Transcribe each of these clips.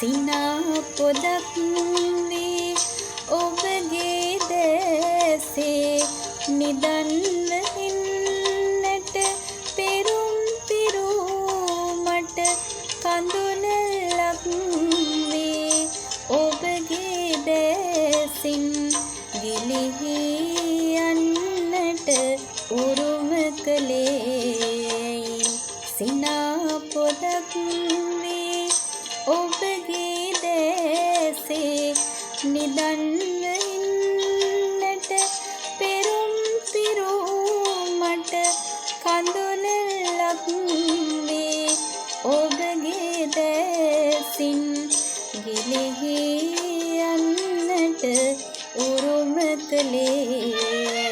සිනා පොදක් වී ඔබගේ දැසේ නිදන්ව ඉන්නට පෙරුම් පිරුමට කඳුළක් වී ඔබගේ දැසින් ගිලිහි යන්නට උරුම කළේ සිනා පොදක් වී ඔබගේ දැසේ නිදන්ව ඉන්නට පෙරුම් පිරුමට කඳුළක් වී ඔබගේ දැසින් ගිලිහි යන්නට උරුම කළේ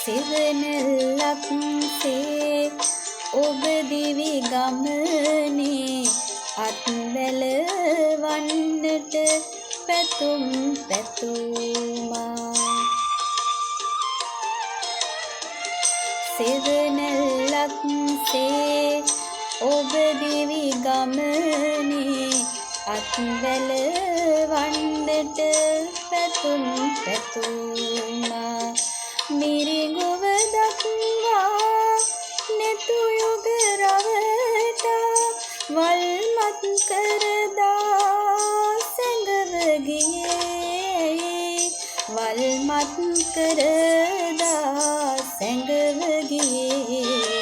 සිවනැල්ලක් සේ ඔබ දිවි ගමනේ අත්වැල වන්නට පැතුම් පැතුමා සිවනැල්ලක් සේ ඔබ දිවි ගමනේ අත්වැල වන්නට පැතුම් පැතුමා මිරිඟුව දක්වා නෙතු යුග රවටා වල්මත් කරදා සැඟව ගියේ වල්මත් කරදා සැඟව ගියේ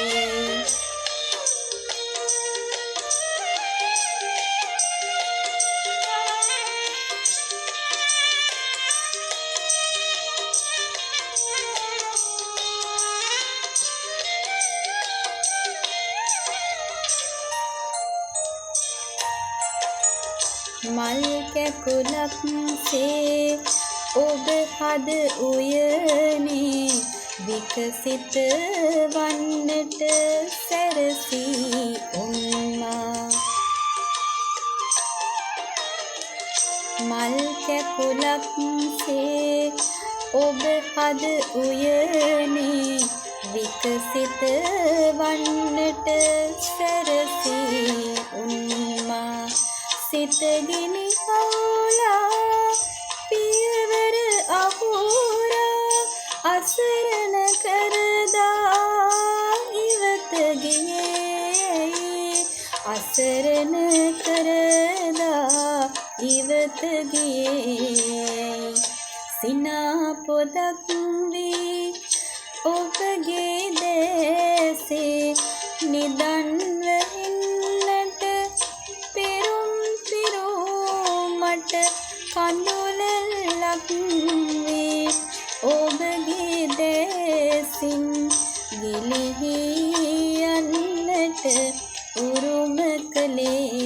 මල් කැකුලක් සේ ඔබ හද උයනේ විකසිත වන්නට සැරසී උන්මා මල් කැකුලක් සේ ඔබ හද උයනේ විකසිත වන්නට සැරසී උන්මා සිතගිනි හවුලා පියවර අහුරා අසරණ කරදා ඉවත ගියේ අසරණ කරදා ඉවත ගියේ සිනා පොදක් වී ඔබගේ දැසේ නිදන්ව ඉන්නට මට කඳුළක් වී ඔබගේ දැසින් ගිලිහි යන්නට උරුම කළේ